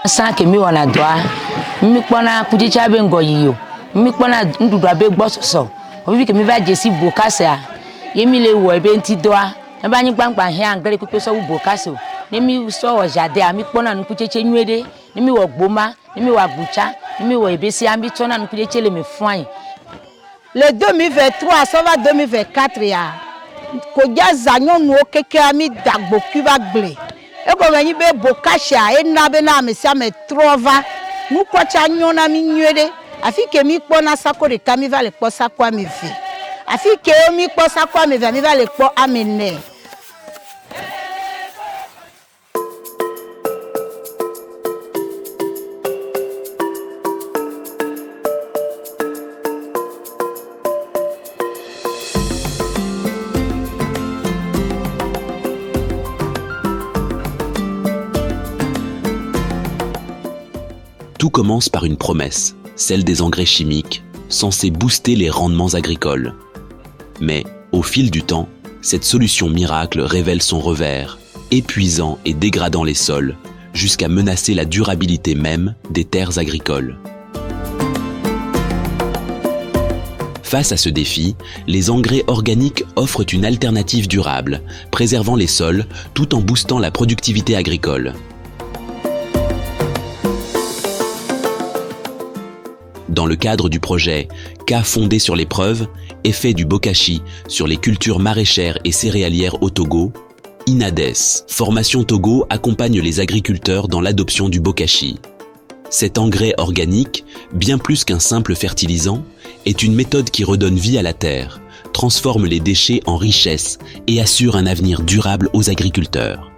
Sans que mi wana doa, mi kpona kujicha be ngoyiyo, mi kpona ndudu abe gbososo. Obi ke mi va jesi bokasa, yemi le wo ebe nti doa. E ba nyi gbangba he angre kupe so bokaso. Ne mi so o jade ami kpona nu kucheche nwede, ne mi wo gboma, ne mi wa bucha, ne mi wo ebe si ambi tona nu kucheche le me fwan. Le 2023 ça va 2024 ya. Ko ja zanyo nu okeke ami dagbo kuba gle. E ko menyi be bokasha e na be na me sia me trova. Nu ko cha nyona mi nwede. Afi ke mi kpona sako de kami va le kpo sako ami vi. Afi ke mi kpo sako ami vi mi va le kpo amene. Tout commence par une promesse, celle des engrais chimiques, censés booster les rendements agricoles. Mais, au fil du temps, cette solution miracle révèle son revers, épuisant et dégradant les sols, jusqu'à menacer la durabilité même des terres agricoles. Face à ce défi, les engrais organiques offrent une alternative durable, préservant les sols tout en boostant la productivité agricole. Dans le cadre du projet Cas fondé sur les preuves, effet du bokashi sur les cultures maraîchères et céréalières au Togo, INADES, Formation Togo accompagne les agriculteurs dans l'adoption du bokashi. Cet engrais organique, bien plus qu'un simple fertilisant, est une méthode qui redonne vie à la terre, transforme les déchets en richesse et assure un avenir durable aux agriculteurs.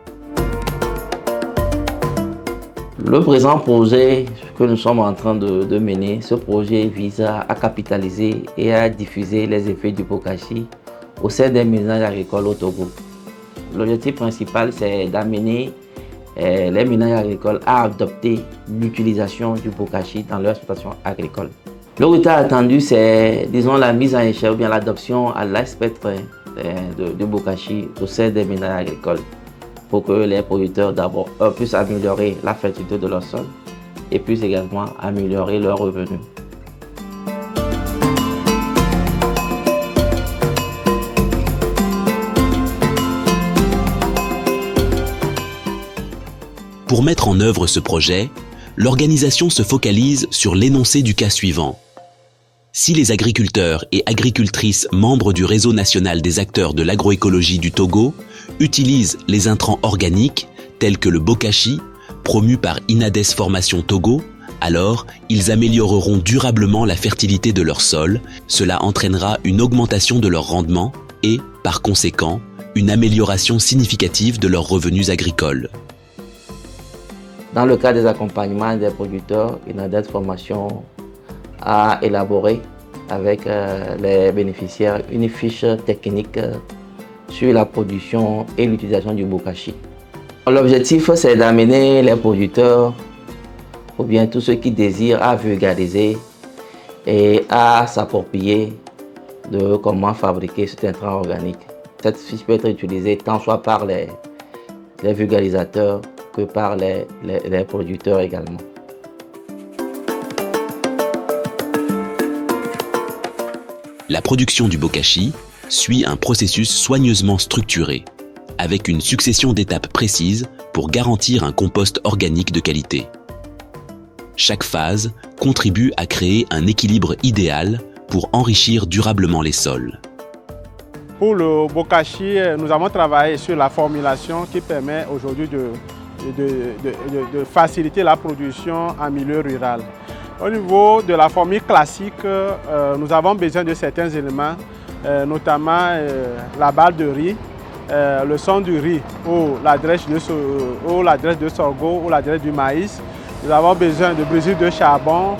Le présent projet que nous sommes en train de mener, ce projet vise à capitaliser et à diffuser les effets du bokashi au sein des ménages agricoles au Togo. L'objectif principal, c'est d'amener les ménages agricoles à adopter l'utilisation du bokashi dans leur exploitation agricole. Le résultat attendu, c'est, disons, la mise en échelle ou bien l'adoption à large spectre du bokashi au sein des ménages agricoles, pour que les producteurs d'abord puissent améliorer la fertilité de leur sol et puissent également améliorer leurs revenus. Pour mettre en œuvre ce projet, l'organisation se focalise sur l'énoncé du cas suivant. Si les agriculteurs et agricultrices membres du réseau national des acteurs de l'agroécologie du Togo utilisent les intrants organiques tels que le bokashi, promu par INADES Formation Togo, alors ils amélioreront durablement la fertilité de leur sol, cela entraînera une augmentation de leur rendement et, par conséquent, une amélioration significative de leurs revenus agricoles. Dans le cas des accompagnements des producteurs, INADES Formation a élaboré avec les bénéficiaires une fiche technique sur la production et l'utilisation du bokashi. L'objectif, c'est d'amener les producteurs ou bien tous ceux qui désirent à vulgariser et à s'approprier de comment fabriquer cet intrant organique. Cette fiche peut être utilisée tant soit par les vulgarisateurs que par les producteurs également. La production du bokashi suit un processus soigneusement structuré, avec une succession d'étapes précises pour garantir un compost organique de qualité. Chaque phase contribue à créer un équilibre idéal pour enrichir durablement les sols. Pour le bokashi, nous avons travaillé sur la formulation qui permet aujourd'hui de faciliter la production en milieu rural. Au niveau de la formule classique, nous avons besoin de certains éléments, notamment la balle de riz, le son du riz ou la drèche de sorgho ou la drèche du maïs. Nous avons besoin de brûlure de charbon,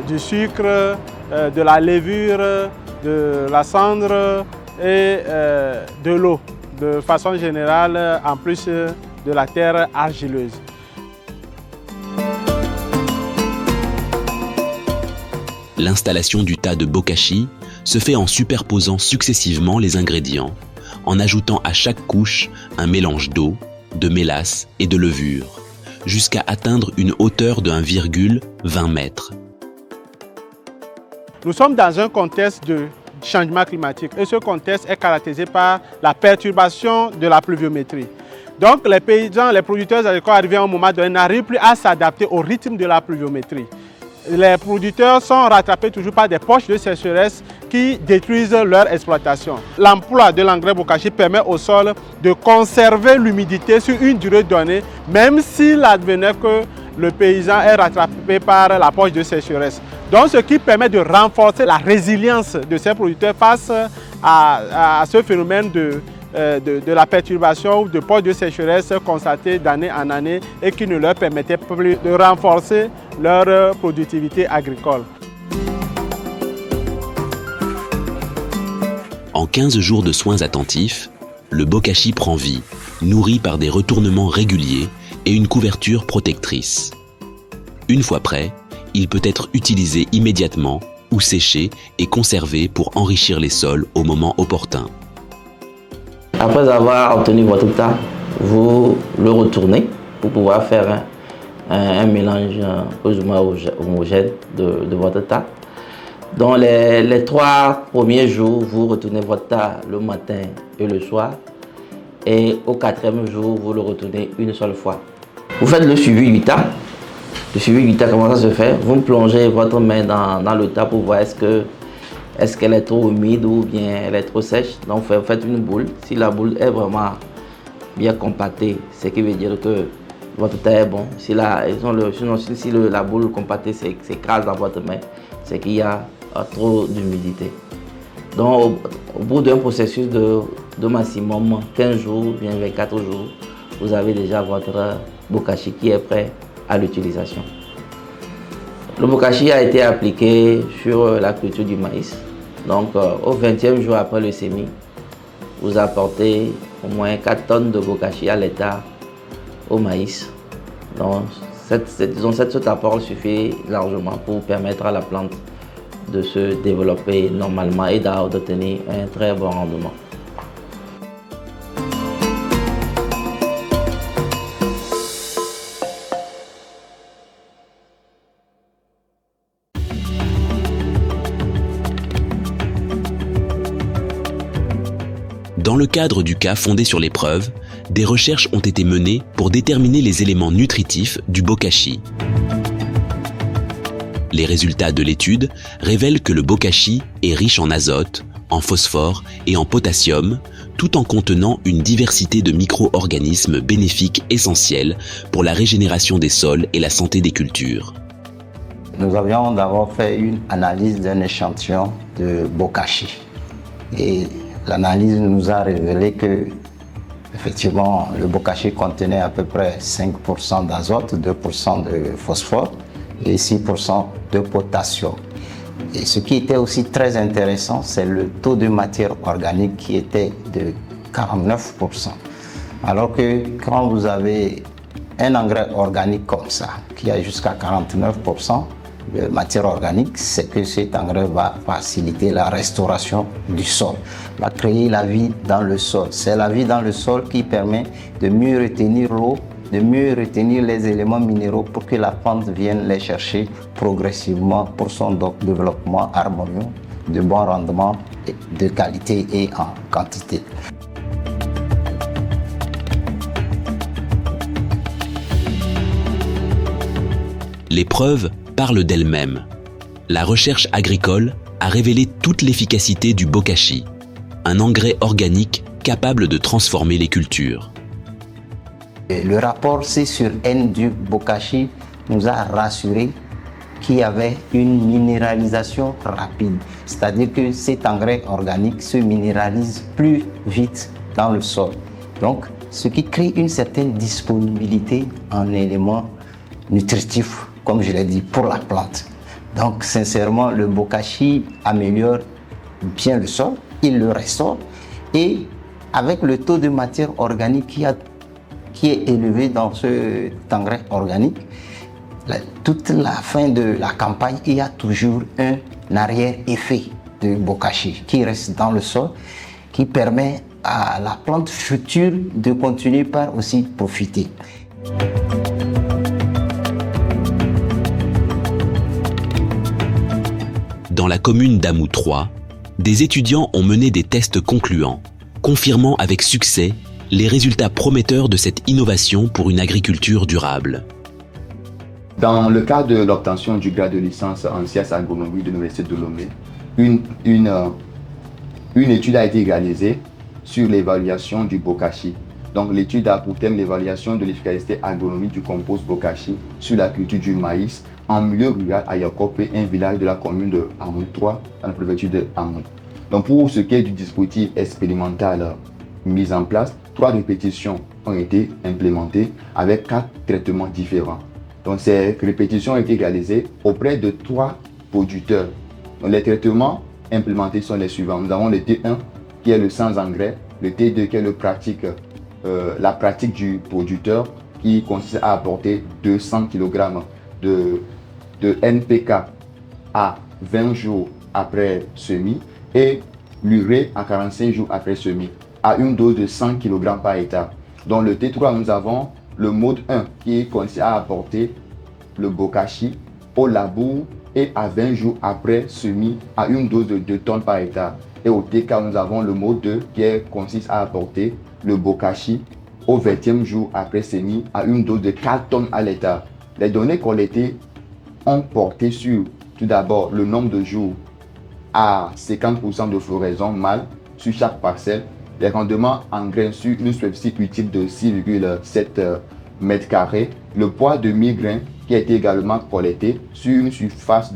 du sucre, de la levure, de la cendre et de l'eau, de façon générale, en plus de la terre argileuse. L'installation du tas de bokashi se fait en superposant successivement les ingrédients, en ajoutant à chaque couche un mélange d'eau, de mélasse et de levure, jusqu'à atteindre une hauteur de 1,20 mètres. Nous sommes dans un contexte de changement climatique et ce contexte est caractérisé par la perturbation de la pluviométrie. Donc les paysans, les producteurs agricoles arrivés à un moment donné n'arrivent plus à s'adapter au rythme de la pluviométrie. Les producteurs sont rattrapés toujours par des poches de sécheresse qui détruisent leur exploitation. L'emploi de l'engrais bokashi permet au sol de conserver l'humidité sur une durée donnée, même s'il advenait que le paysan est rattrapé par la poche de sécheresse. Donc ce qui permet de renforcer la résilience de ces producteurs face à ce phénomène de la perturbation ou de poche de sécheresse constatée d'année en année et qui ne leur permettait plus de renforcer leur productivité agricole. En 15 jours de soins attentifs, le bokashi prend vie, nourri par des retournements réguliers et une couverture protectrice. Une fois prêt, il peut être utilisé immédiatement ou séché et conservé pour enrichir les sols au moment opportun. Après avoir obtenu votre tas, vous le retournez pour pouvoir faire un mélange plus ou moins homogène de votre tas. Dans les 3 premiers jours, vous retournez votre tas le matin et le soir. Et au 4e jour, vous le retournez une seule fois. Vous faites le suivi du tas. Le suivi du tas, comment ça se fait? Vous plongez votre main dans le tas pour voir est-ce qu'elle est trop humide ou bien elle est trop sèche. Donc vous faites une boule. Si la boule est vraiment bien compactée, ce qui veut dire que votre tas est bon. Si la boule compactée s'écrase dans votre main, c'est qu'il y a trop d'humidité. Donc au bout d'un processus de maximum 15 jours, bien 24 jours, vous avez déjà votre bokashi qui est prêt à l'utilisation. Le bokashi a été appliqué sur la culture du maïs. Donc au 20e jour après le semis, vous apportez au moins 4 tonnes de bokashi à l'hectare au maïs. Donc cet apport suffit largement pour permettre à la plante de se développer normalement et d'obtenir un très bon rendement. Dans le cadre du cas fondé sur les preuves, des recherches ont été menées pour déterminer les éléments nutritifs du bokashi. Les résultats de l'étude révèlent que le bokashi est riche en azote, en phosphore et en potassium, tout en contenant une diversité de micro-organismes bénéfiques essentiels pour la régénération des sols et la santé des cultures. Nous avions d'abord fait une analyse d'un échantillon de bokashi. Et l'analyse nous a révélé que, effectivement, le bokashi contenait à peu près 5% d'azote, 2% de phosphore et 6% de potassium. Et ce qui était aussi très intéressant, c'est le taux de matière organique qui était de 49%. Alors que quand vous avez un engrais organique comme ça, qui a jusqu'à 49% de matière organique, c'est que cet engrais va faciliter la restauration du sol, va créer la vie dans le sol. C'est la vie dans le sol qui permet de mieux retenir l'eau, de mieux retenir les éléments minéraux pour que la plante vienne les chercher progressivement pour son développement harmonieux, de bon rendement, de qualité et en quantité. Les preuves parlent d'elles-mêmes. La recherche agricole a révélé toute l'efficacité du bokashi, un engrais organique capable de transformer les cultures. Le rapport C sur N du bokashi nous a rassuré qu'il y avait une minéralisation rapide. C'est-à-dire que cet engrais organique se minéralise plus vite dans le sol. Donc, ce qui crée une certaine disponibilité en éléments nutritifs, comme je l'ai dit, pour la plante. Donc, sincèrement, le bokashi améliore bien le sol, il le restaure et avec le taux de matière organique qui est élevé dans cet engrais organique, toute la fin de la campagne, il y a toujours un arrière-effet de bokashi qui reste dans le sol, qui permet à la plante future de continuer par aussi profiter. dans la commune d'Amou 3, des étudiants ont mené des tests concluants, confirmant avec succès les résultats prometteurs de cette innovation pour une agriculture durable. Dans le cadre de l'obtention du grade de licence en sciences agronomie de l'Université de Lomé, une étude a été réalisée sur l'évaluation du bokashi. Donc l'étude a pour thème l'évaluation de l'efficacité agronomique du compost bokashi sur la culture du maïs en milieu rural à Yakope, un village de la commune de Amou 3, dans la préfecture de Amou. Donc pour ce qui est du dispositif expérimental mis en place, 3 répétitions ont été implémentées avec 4 traitements différents. Donc ces répétitions ont été réalisées auprès de 3 producteurs. Donc, les traitements implémentés sont les suivants. Nous avons le T1 qui est le sans engrais, le T2 qui est la pratique du producteur qui consiste à apporter 200 kg de NPK à 20 jours après semis et l'urée à 45 jours après semis à une dose de 100 kg par hectare. Dans le T3, nous avons le mode 1 qui consiste à apporter le bokashi au labour et à 20 jours après semis à une dose de 2 tonnes par hectare. Et au TK, nous avons le mode 2 qui consiste à apporter le bokashi au 20e jour après semis à une dose de 4 tonnes à l'hectare. Les données collectées ont porté sur tout d'abord le nombre de jours à 50% de floraison mâle sur chaque parcelle, les rendements en grains sur une superficie utile de 6,7 mètres carrés, le poids de 1000 grains qui a été également collecté sur une surface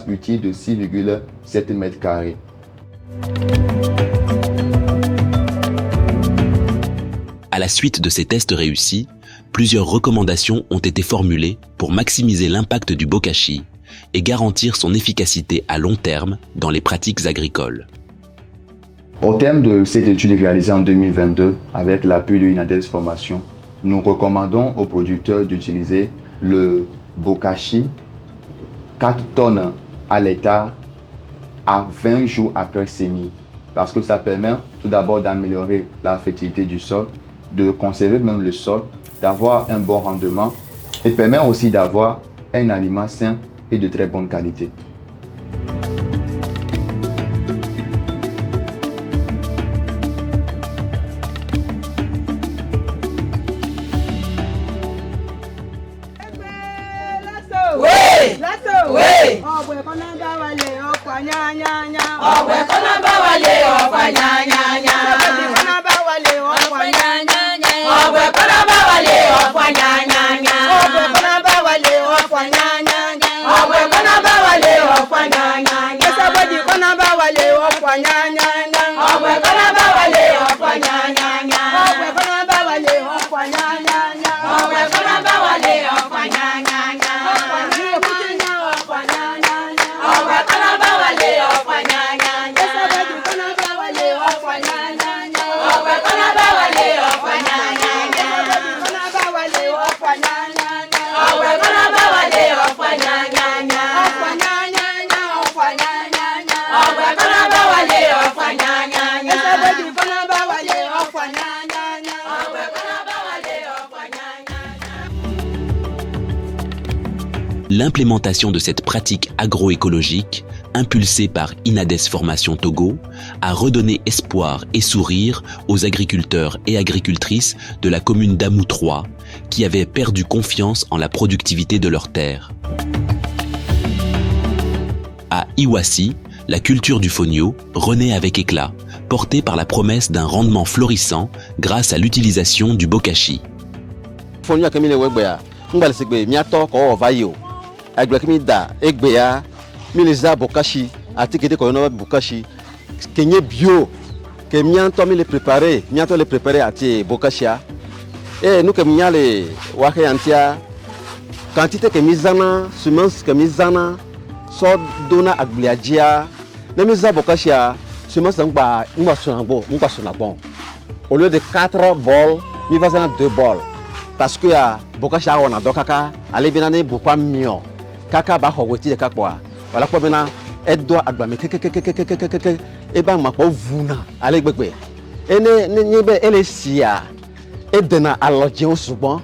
utile de 6,7 mètres carrés. À la suite de ces tests réussis, plusieurs recommandations ont été formulées pour maximiser l'impact du bokashi et garantir son efficacité à long terme dans les pratiques agricoles. Au terme de cette étude réalisée en 2022 avec l'appui de Inades Formation, nous recommandons aux producteurs d'utiliser le bokashi 4 tonnes à l'hectare à 20 jours après semis parce que ça permet tout d'abord d'améliorer la fertilité du sol, de conserver même le sol, d'avoir un bon rendement et permet aussi d'avoir un aliment sain et de très bonne qualité. L'implémentation de cette pratique agroécologique, impulsée par Inades Formation Togo, a redonné espoir et sourire aux agriculteurs et agricultrices de la commune d'Amou 3 qui avaient perdu confiance en la productivité de leurs terres. À Iwassi, la culture du fonio renaît avec éclat, portée par la promesse d'un rendement florissant grâce à l'utilisation du bokashi. Agbekimida egbeya miliza bokashi atikede kono bokashi kenye bio que mianto mi le préparer ati bokashia et nous que miale wahe antia quantité que mizana semence que mizana so dona agbliajia na miza bokashia semence ngba sonabo au lieu de 4 bols mi va dans 2 bols parce que bokashia on a dokaka ale binane bokwa mio kaka ba howeti de kakwa wala ko bena edo agbame kekekekekekeke e ba ma ko vuna ale gbegbe ene nyebe ele sia edena aloje osubon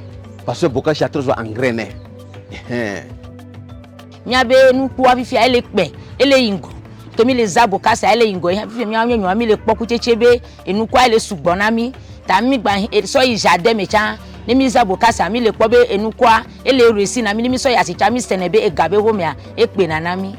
parce que bokashi a toujours engrainé nyabe nu kwa fifia ele pe ele ingo to mi le za bokasa ele ingo fi mi anyo mi le poku chechebe enu kwa ele sugbo na mi ta mi gba so ijade me cha ni mi za bokasa mi le pobe enu kwa ele resi na mi so ya si cha mi senebe e gabe ho mi a e pe na mi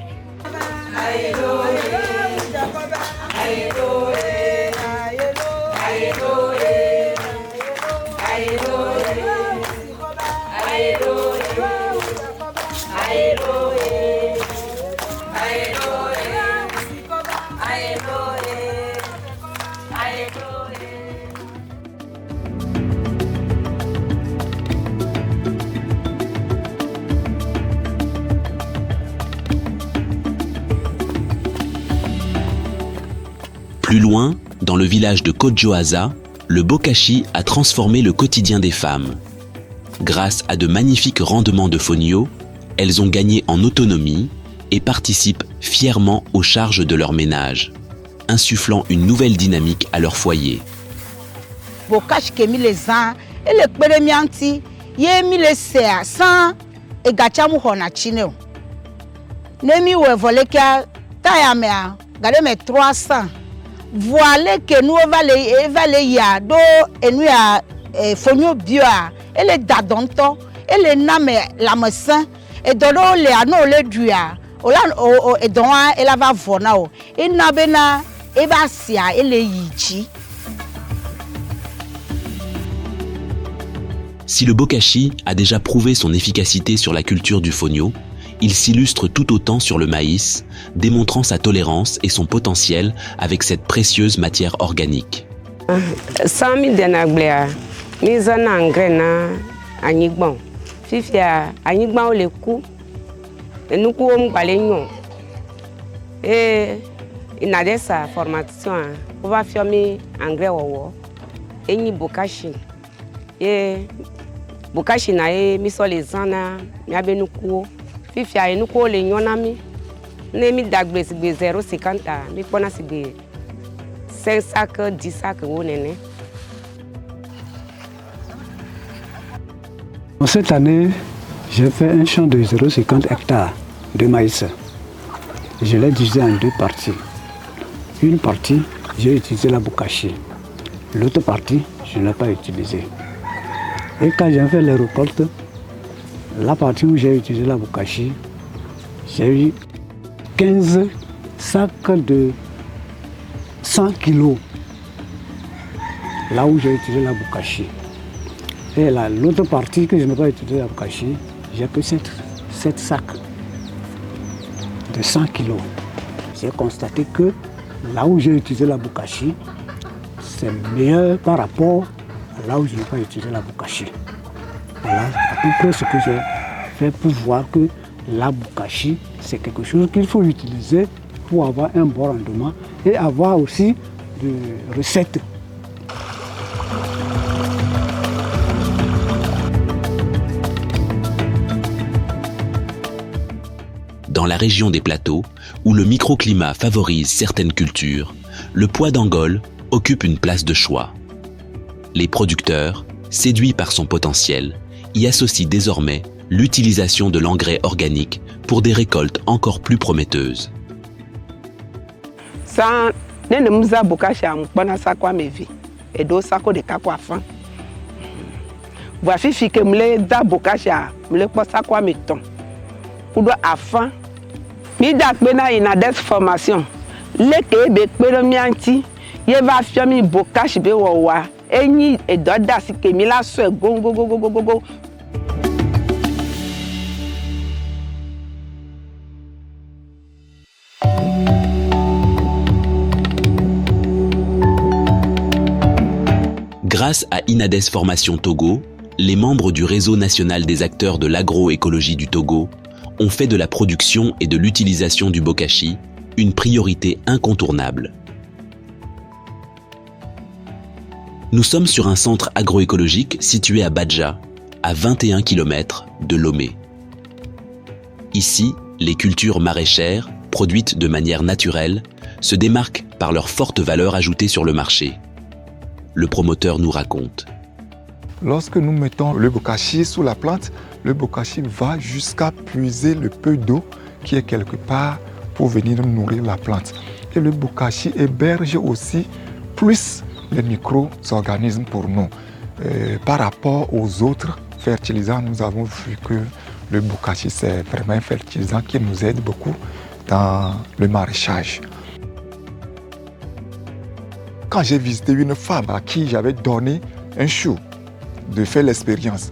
Plus loin, dans le village de Kodjoaza, le bokashi a transformé le quotidien des femmes. Grâce à de magnifiques rendements de fonio, elles ont gagné en autonomie et participent fièrement aux charges de leur ménage, insufflant une nouvelle dynamique à leur foyer. Bokashi ke mi le zan, e le kpere mi anti, ye mi le sea san e gacha mu hona chine. Ne mi we vole kia taya me a, gade me 300. Voilà que nous va le ya do enu ya fonyo bio a, ele dadonto, ele name la mesin e dodo le ano le duya. Ola e donwa ela va vona o. E na bena e ba sia ele yichi. Si le bokashi a déjà prouvé son efficacité sur la culture du fonio, il s'illustre tout autant sur le maïs, démontrant sa tolérance et son potentiel avec cette précieuse matière organique. 100 000 denagblea, mise en engrais na anigban. Fifia anigban le coup, et nous courons balignon. Et il n'a de sa formation, on va faire engrais au et ni bokashi. Et bokashi na e mi sur les ans mi abenu coup. Fifia nous ko le nyonami ne mi dagbe sigbe 0,50 mi pona sigbe 5 sacs 10 sacs wonene. Cette année, j'ai fait un champ de 0,50 hectares de maïs. Je l'ai divisé en deux parties. Une partie, j'ai utilisé la bokashi. L'autre partie, je ne l'ai pas utilisée. Et quand j'ai fait les récoltes, la partie où j'ai utilisé la bokashi, j'ai eu 15 sacs de 100 kg. Là où j'ai utilisé la bokashi. Et l'autre partie que je n'ai pas utilisé la bokashi, j'ai que 7 sacs de 100 kg. J'ai constaté que là où j'ai utilisé la bokashi, c'est meilleur par rapport à là où je n'ai pas utilisé la bokashi. Voilà à peu près ce que j'ai fait pour voir que la bokashi, c'est quelque chose qu'il faut utiliser pour avoir un bon rendement et avoir aussi des recettes. Dans la région des plateaux, où le microclimat favorise certaines cultures, le pois d'Angole occupe une place de choix. Les producteurs, séduits par son potentiel, y associent désormais l'utilisation de l'engrais organique pour des récoltes encore plus prometteuses. Ça, ne muza bokashi ampona sakwa mevi et do sako de kakwa fan. Voici fi que mle da bokashi mle po sakwa meton. Kudo afan mi da pena ina des formation. Le ke be pere mi anti ye va fiami bokashi be wowa. Eni e doda si ke mi la so go. Grâce à Inades Formation Togo, les membres du réseau national des acteurs de l'agroécologie du Togo ont fait de la production et de l'utilisation du bokashi une priorité incontournable. Nous sommes sur un centre agroécologique situé à Badja, à 21 km de Lomé. Ici, les cultures maraîchères, produites de manière naturelle, se démarquent par leur forte valeur ajoutée sur le marché. Le promoteur nous raconte. Lorsque nous mettons le bokashi sous la plante, le bokashi va jusqu'à puiser le peu d'eau qui est quelque part pour venir nourrir la plante. Et le bokashi héberge aussi plus les micro-organismes pour nous. Par rapport aux autres fertilisants, nous avons vu que le bokashi, c'est vraiment un fertilisant qui nous aide beaucoup dans le maraîchage. Quand j'ai visité une femme à qui j'avais donné un chou, de faire l'expérience,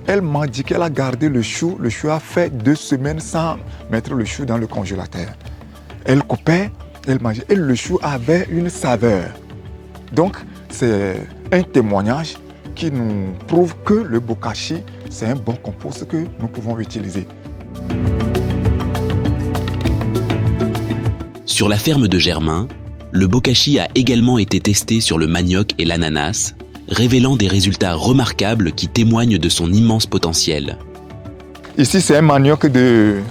elle m'a dit qu'elle a gardé le chou a fait 2 semaines sans mettre le chou dans le congélateur. Elle coupait, elle mangeait, et le chou avait une saveur. Donc, c'est un témoignage qui nous prouve que le bokashi, c'est un bon compost que nous pouvons utiliser. Sur la ferme de Germain, le bokashi a également été testé sur le manioc et l'ananas, révélant des résultats remarquables qui témoignent de son immense potentiel. Ici, c'est un manioc que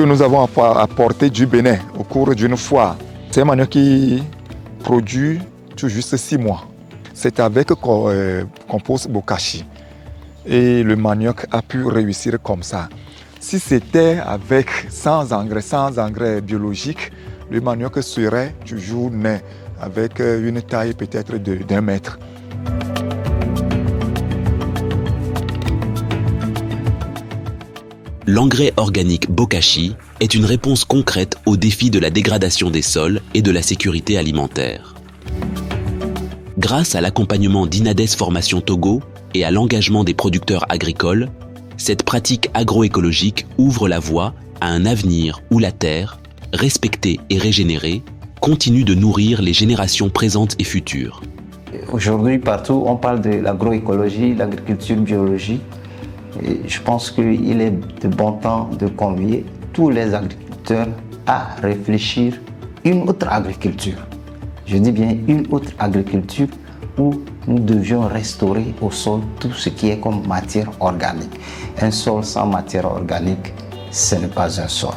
nous avons apporté du Bénin au cours d'une foire. C'est un manioc qui produit tout juste 6 mois. C'est avec compost bokashi. Et le manioc a pu réussir comme ça. Si c'était sans engrais biologiques, le manioc serait toujours né, avec une taille peut-être d'1 mètre. L'engrais organique bokashi est une réponse concrète au défi de la dégradation des sols et de la sécurité alimentaire. Grâce à l'accompagnement d'Inades Formation Togo et à l'engagement des producteurs agricoles, cette pratique agroécologique ouvre la voie à un avenir où la terre, respectée et régénérée, continue de nourrir les générations présentes et futures. Aujourd'hui, partout, on parle de l'agroécologie, l'agriculture biologique. Et je pense qu'il est de bon temps de convier tous les agriculteurs à réfléchir une autre agriculture. Je dis bien une autre agriculture où nous devions restaurer au sol tout ce qui est comme matière organique. Un sol sans matière organique, ce n'est pas un sol.